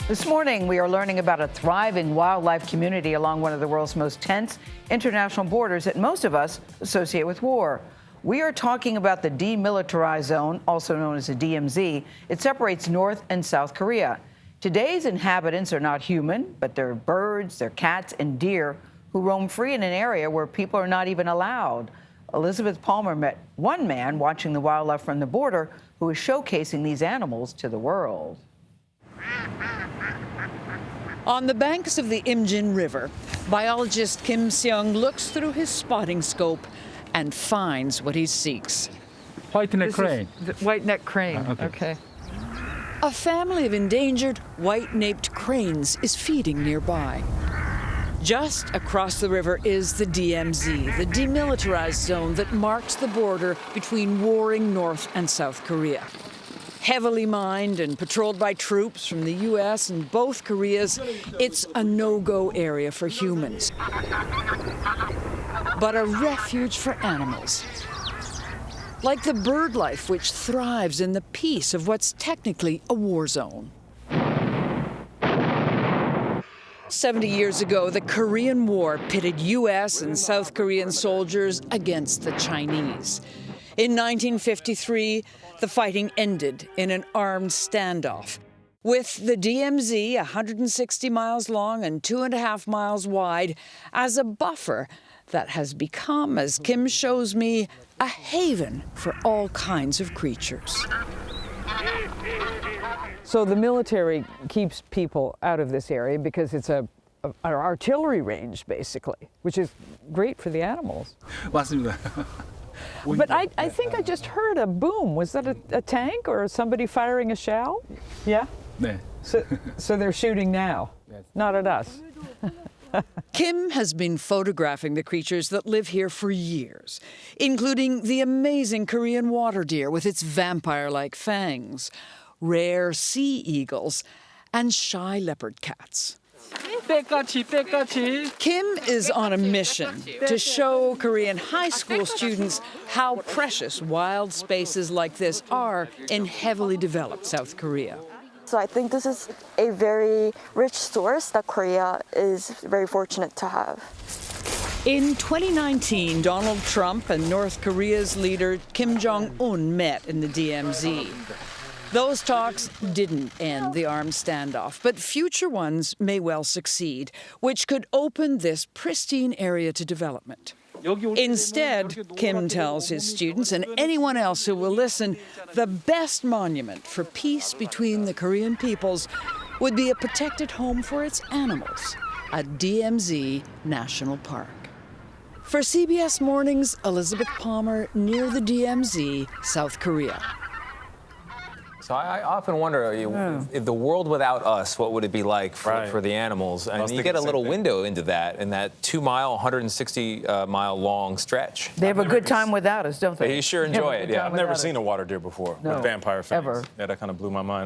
This morning, we are learning about a thriving wildlife community along one of the world's most tense international borders that most of us associate with war. We are talking about the demilitarized zone, also known as the DMZ. It separates North and South Korea. Today's inhabitants are not human, but they're birds, they're cats, and deer who roam free in an area where people are not even allowed. Elizabeth Palmer met one man watching the wildlife from the border who is showcasing these animals to the world. On the banks of the Imjin River, biologist Kim Seung looks through his spotting scope and finds what he seeks. White-necked crane. White-necked crane, okay. A family of endangered white-naped cranes is feeding nearby. Just across the river is the DMZ, the demilitarized zone that marks the border between warring North and South Korea. Heavily mined and patrolled by troops from the U.S. and both Koreas, it's a no-go area for humans, but a refuge for animals. Like the bird life which thrives in the peace of what's technically a war zone. 70 years ago, the Korean War pitted U.S. and South Korean soldiers against the Chinese. In 1953, the fighting ended in an armed standoff, with the DMZ 160 miles long and 2.5 miles wide as a buffer that has become, as Kim shows me, a haven for all kinds of creatures. So the military keeps people out of this area because it's an artillery range, basically, which is great for the animals. But I think I just heard a boom. Was that a tank or somebody firing a shell? Yeah? 네. So they're shooting now, not at us. Kim has been photographing the creatures that live here for years, including the amazing Korean water deer with its vampire-like fangs, rare sea eagles, and shy leopard cats. Kim is on a mission to show Korean high school students how precious wild spaces like this are in heavily developed South Korea. So I think this is a very rich source that Korea is very fortunate to have. In 2019, Donald Trump and North Korea's leader Kim Jong-un met in the DMZ. Those talks didn't end the armed standoff, but future ones may well succeed, which could open this pristine area to development. Instead, Kim tells his students and anyone else who will listen, the best monument for peace between the Korean peoples would be a protected home for its animals, a DMZ National Park. For CBS Mornings, Elizabeth Palmer, near the DMZ, South Korea. So I often wonder, if the world without us, what would it be like for the animals? And you get a little window into that in that 2-mile, 160-mile long stretch. They have a good time without us, don't they? They sure enjoy it, yeah. I've never seen a water deer before with vampire fangs. Ever. Yeah, that kind of blew my mind.